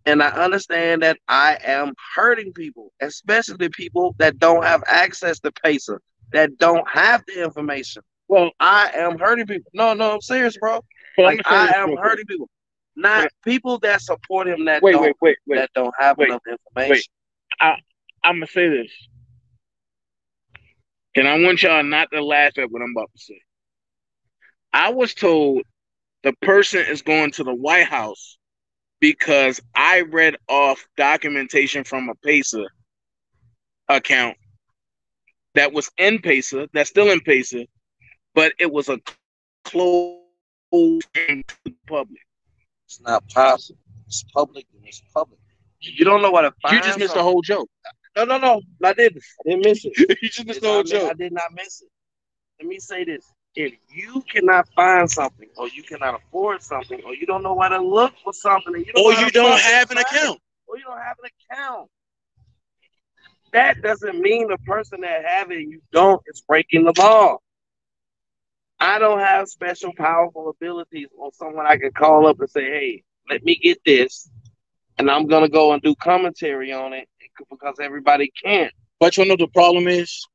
And I understand that I am hurting people, especially people that don't have access to Pacer, that don't have the information. Well, I am hurting people. No, no, I'm serious, bro. but I'm Like gonna say I this am real quick. hurting people, not people that support him that Wait, don't wait, wait, that don't have wait, enough wait. information. I'm gonna say this, and I want y'all not to laugh at what I'm about to say. I was told the person is going to the White House because I read off documentation from a Pacer account that was in Pacer, that's still in Pacer, but it was a closed public. It's not possible. It's public and it's public. You don't know what to find. You just missed the whole joke. No, no, no. I didn't. I didn't miss it. You just missed the whole joke. I did not miss it. Let me say this. If you cannot find something, or you cannot afford something, or you don't know where to look for something, and you don't Or know how you to don't fucking have an find it, account. or you don't have an account, that doesn't mean the person that have it and you don't is breaking the law. I don't have special powerful abilities or someone I can call up and say, hey, let me get this, and I'm gonna go and do commentary on it because everybody can't. But you know the problem is,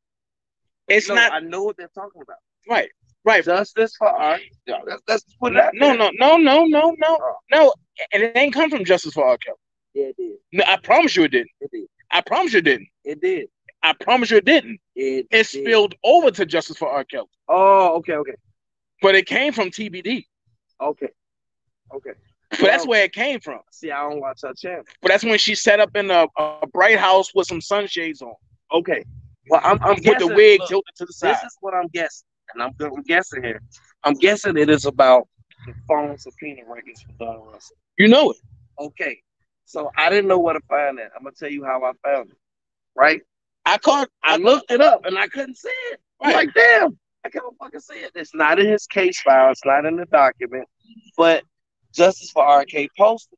it's No, not I know what they're talking about. right. Right. Justice for art. Yeah, let's put it out No, there. no. And it ain't come from Justice for R. Kelly. Yeah, it did. No, I promise you it didn't. It did. I promise you it didn't. It did. I promise you it didn't. It did. Spilled over to Justice for R. Kelly. Oh, okay, okay. But it came from TBD. Okay. Okay. But that's where it came from. See, I don't watch her channel. But that's when she set up in a bright house with some sunshades on. Okay. Well, I'm with guessing, the wig look, tilted to the side. This is what I'm guessing. And I'm guessing here. I'm guessing it is about the phone subpoena records for Don Russell. You know it. Okay. So I didn't know where to find that. I'm gonna tell you how I found it. Right? I looked it up and I couldn't see it. I'm like, damn, I can't fucking see it. It's not in his case file, it's not in the document. But Justice for RK posted.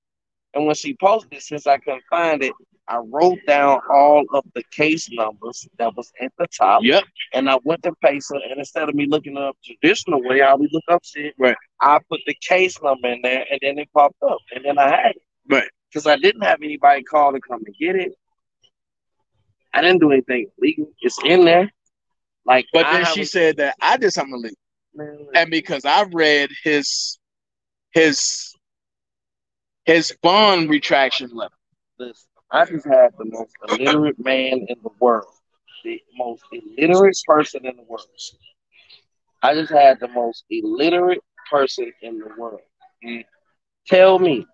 And when she posted it, since I couldn't find it, I wrote down all of the case numbers that was at the top. Yep. And I went to Pacer, and instead of me looking up traditional way, how we look up shit, right, I put the case number in there, and then it popped up, and then I had it. Right. Because I didn't have anybody call to come and get it. I didn't do anything illegal. It's in there. Like, but then she said that I did something illegal. And because I read his bond retraction letter. Listen, I just had the most illiterate man in the world. The most illiterate person in the world. I just had the most illiterate person in the world. Tell me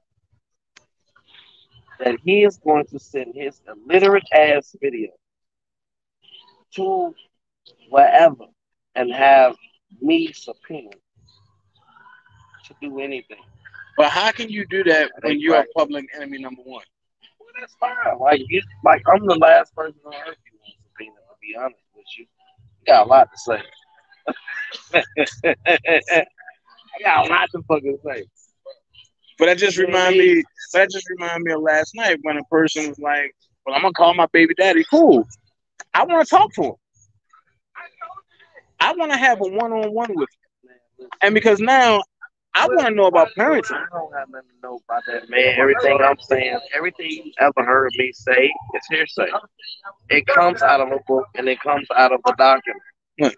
that he is going to send his illiterate ass video to wherever and have me subpoenaed to do anything. But how can you do that when you're a public enemy number one? Well, that's fine. Like I'm the last person on earth you want to subpoena, to be honest with you. You got a lot to say. I got a lot to fucking say. But that just remind me. That just remind me of last night when a person was like, "Well, I'm gonna call my baby daddy." Cool. I want to talk to him. I want to have a one-on-one with him. And because now I want to know about parenting. I don't have nothing to know about that, man. Everything I'm saying, everything you ever heard me say is hearsay. It comes out of a book and it comes out of a document.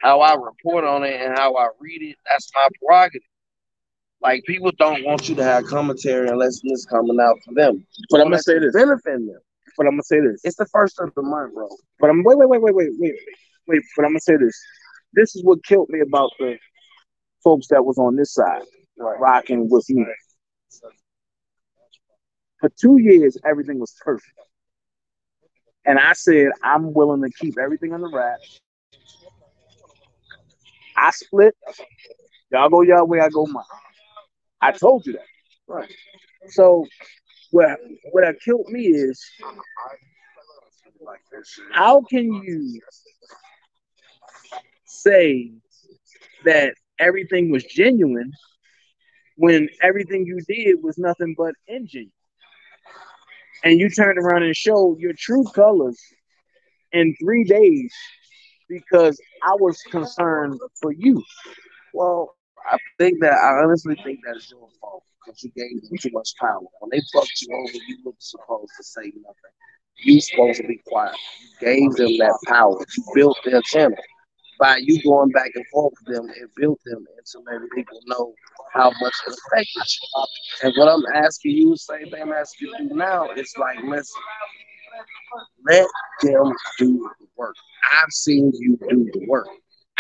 How I report on it and how I read it, that's my prerogative. Like, people don't want you to have commentary unless it's coming out for them. But I'm gonna say this. Benefiting them. But I'm gonna say this. It's the first of the month, bro. But I'm wait. But I'm gonna say this. This is what killed me about the folks that was on this side, rocking with me. For 2 years, everything was perfect, and I said I'm willing to keep everything on the wraps. I split. Y'all go your way, I go mine. I told you that. Right. So what killed me is, how can you say that everything was genuine when everything you did was nothing but ingenuine? And you turned around and showed your true colors in 3 days because I was concerned for you. Well, I honestly think that's your fault because you gave them too much power. When they fucked you over, you were supposed to say nothing. You supposed to be quiet. You gave them that power. You built their channel. By you going back and forth with them, it built them into letting people know how much it affected you. And what I'm asking you, same thing I'm asking you to do now, it's like, listen, let them do the work. I've seen you do the work.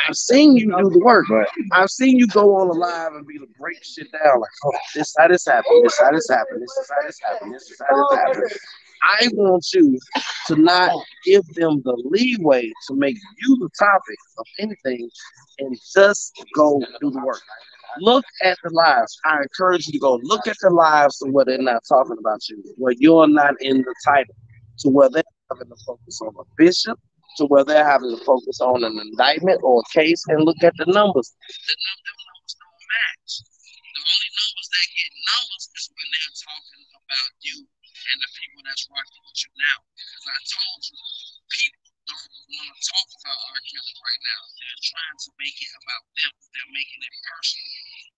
I've seen you do the work. Right. I've seen you go on a live and be to break shit down like, oh, this how this happened, this how this happened, this is how this happened, this is how this happened. I want you to not give them the leeway to make you the topic of anything and just go do the work. Look at the lives. I encourage you to go look at the lives to where they're not talking about you, where you're not in the title, to where they're having to focus on a bishop, to where they're having to focus on an indictment or a case and look at the numbers. Them numbers don't match. The only numbers that get numbers is when they're talking about you and the people that's rocking with you now. Because I told you, people don't want to talk about R. Kelly right now. They're trying to make it about them. They're making it personal.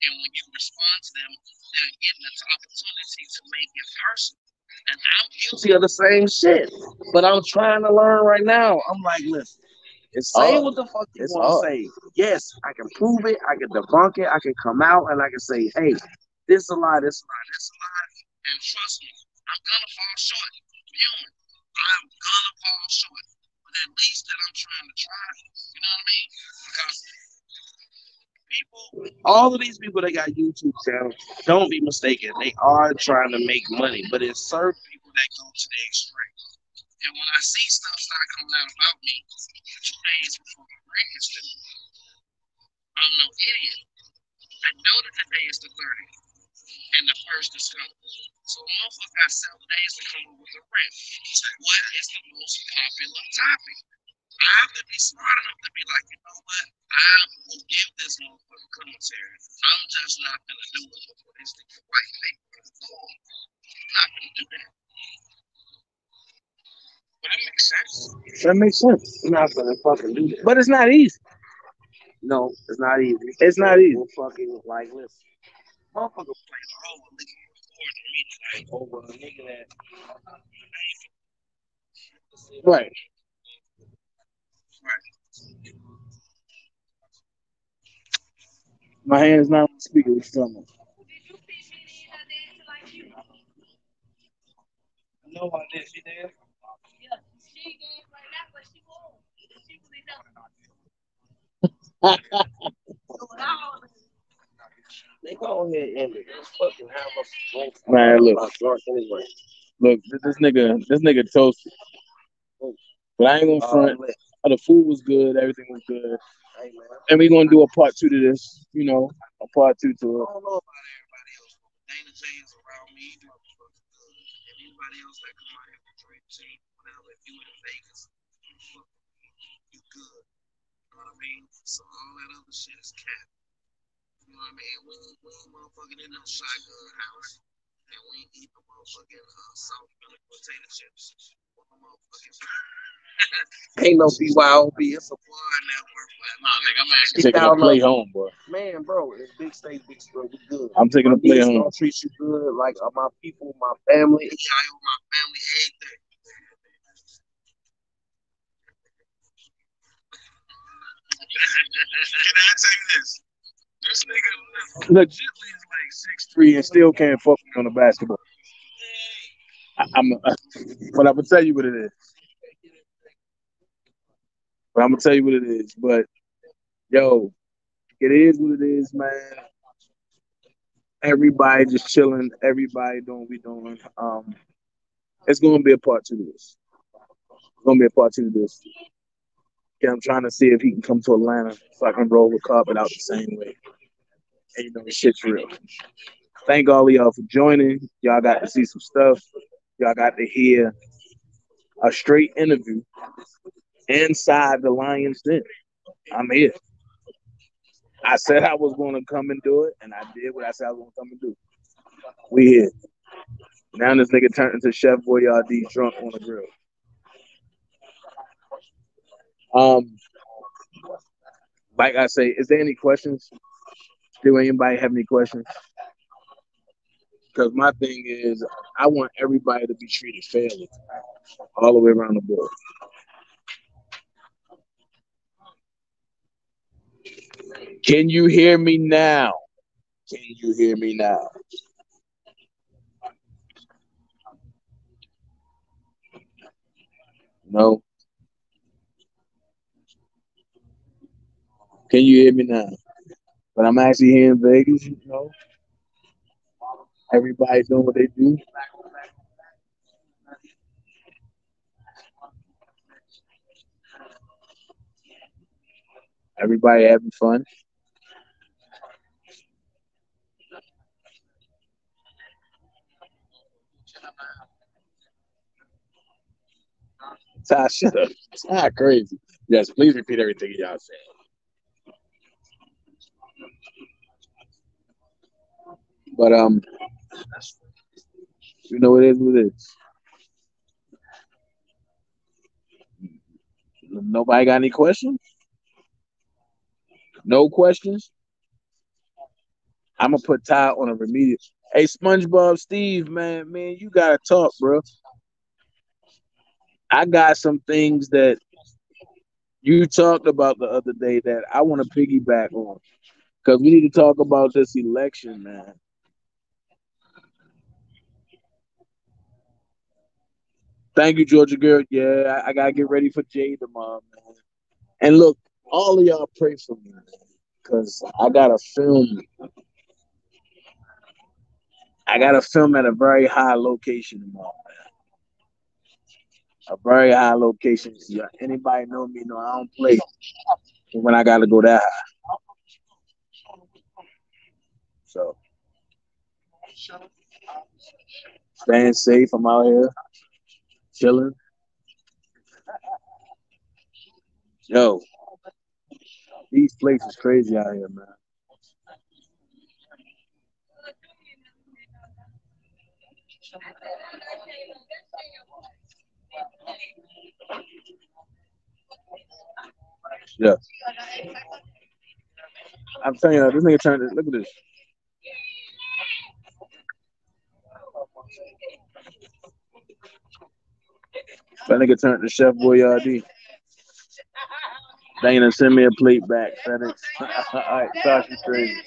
And when you respond to them, they're getting the opportunity to make it personal. And I'm guilty of the same shit. But I'm trying to learn right now. I'm like, listen, and say what the fuck you want to say. Yes, I can prove it. I can debunk it. I can come out and I can say, hey, this is a lie, this is a lie, this is a lie. And trust me, I'm gonna fall short. I'm human. I'm gonna fall short. But at least that I'm trying to try. You know what I mean? Because people, all of these people that got YouTube channels, don't be mistaken. They are trying to make money, but it's certain people that go to the extreme. And when I see stuff start coming out about me 2 days before my rent is due, I'm no idiot. I know that today is the 30th and the first is coming. So a motherfucker got 7 days to come up with a rent. So what is the most popular topic? I have to be smart enough to be like, you know what? I will give this motherfucker commentary. I'm just not gonna do it for this white people. I'm not gonna do that. But it makes sense. That makes sense. I'm not gonna fucking do that. But it's not easy. No, it's not easy. It's not easy. We'll fucking like listen. Motherfucker play the whole nigga recording me tonight over a nigga that Right. right. My hand is not on the speaker. What you talking about? No, I did. She did. They go ahead and end it. Fucking have a drink. Man, look, Anyway. look, this nigga toasted. But I ain't gonna front. The food was good, everything was good, Hey, man. and we're gonna do a part 2 to this. You know, a part 2 to I it. don't know about everybody else, but Dana J is around me. He's motherfucking good. And anybody else that come out here with Dream Team, whatever, if you in Vegas, you good. You know what I mean? So all that other shit is cap. You know what I mean? We ain't motherfucking in no shotgun house. And we ain't eat no motherfucking soft milk potato chips. Or no motherfucking ain't no BYOB. It's a wide network. Nah, nigga, I'm actually Taking a play home, boy. Man, bro, it's big state, big state. We good. I'm taking a play home. Gonna treat you good, like my people, my family. I owe my family everything. Can I tell you this? This nigga legitimately is like 6'3" and still can't fuck me on the basketball. But I'm gonna tell you what it is. But I'm gonna tell you what it is. But yo, it is what it is, man. Everybody just chilling. Everybody doing what we doing. It's gonna be a part 2 to this. It's gonna be a part 2 to this. Yeah, I'm trying to see if he can come to Atlanta so I can roll the carpet out the same way. And you know, the shit's real. Thank all of y'all for joining. Y'all got to see some stuff. Y'all got to hear a straight interview inside the Lions Den. I'm here. I said I was going to come and do it, and I did what I said I was going to come and do. We here. Now this nigga turned into Chef Boyardee drunk on the grill. like I say, is there any questions? Do anybody have any questions? Because my thing is, I want everybody to be treated fairly, all the way around the board. Can you hear me now? Can you hear me now? No. Can you hear me now? But I'm actually here in Vegas, you know. Everybody doing what they do. Everybody having fun. Ty, shut up. It's not crazy. Yes, please repeat everything y'all said. But you know, it is what it is. Nobody got any questions? No questions? I'm gonna put Ty on a remedial. Hey, SpongeBob Steve, man, you gotta talk, bro. I got some things that you talked about the other day that I want to piggyback on because we need to talk about this election, man. Thank you, Georgia girl. Yeah, I gotta get ready for Jay tomorrow, man. And look, all of y'all pray for me, man, because I gotta film. I gotta film at a very high location tomorrow, man. A very high location. Yeah, anybody know me? Know I don't play when I gotta go that high. So staying safe. I'm out here chilling. Yo, these places crazy out here, man. Yeah, I'm telling you, this nigga trying to look at this. That nigga turned to Chef Boyardee. Dana, send me a plate back. FedEx. All right, Sasha crazy.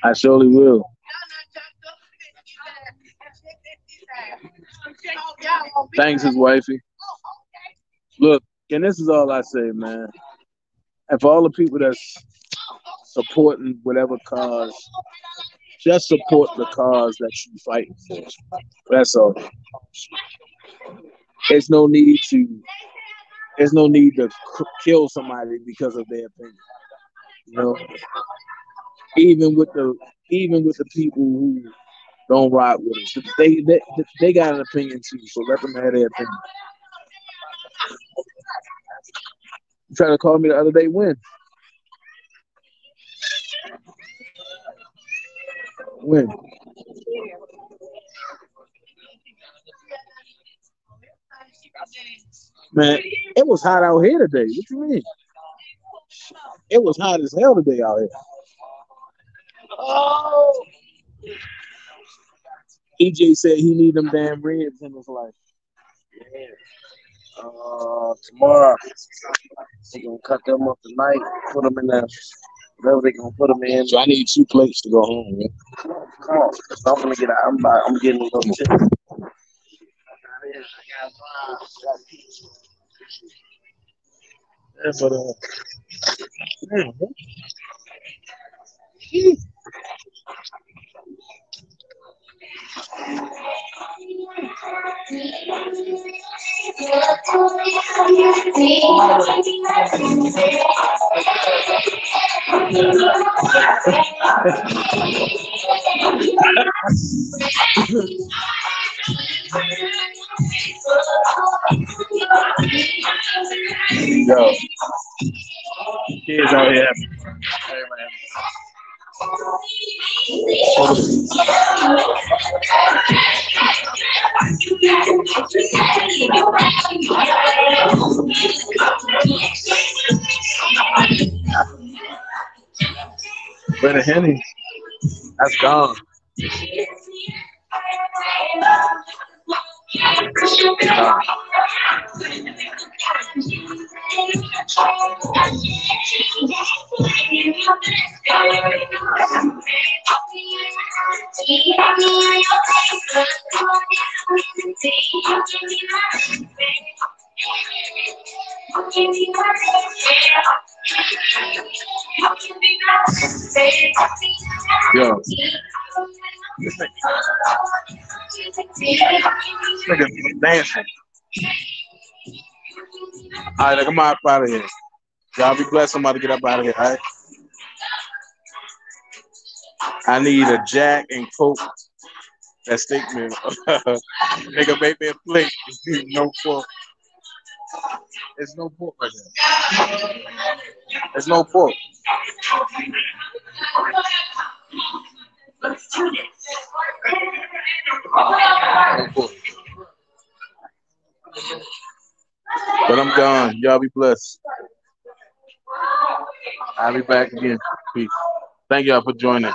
I surely will. Thanks, his wifey. Look, and this is all I say, man. And for all the people that's supporting whatever cause, just support the cause that you fighting for. That's all. There's no need to. There's no need to kill somebody because of their opinion. You know, even with the people who don't rock with us, they got an opinion too. So let them have their opinion. You tried to call me the other day. When? When? Man, it was hot out here today. What you mean? It was hot as hell today out here. Oh. EJ said he need them damn ribs in his life. Yeah. Tomorrow they gonna cut them up tonight, put them in there. Whatever they gonna put them in. So I need 2 plates to go home. Man. Come on, I'm gonna get. I'm getting a little chicken. Yeah, but yo, kids out here having fun. Everybody having fun. Where the Henny? That's gone. Yo, this nigga dancing. All right, like, I'm out of here. Y'all be blessed. I'm about to get up out of here. All right. I need a Jack and Coke. That steak meal. Nigga, make me a plate. No pork. There's no pork right there. There's no pork. No pork. But I'm gone. Y'all be blessed. I'll be back again. Peace. Thank y'all for joining.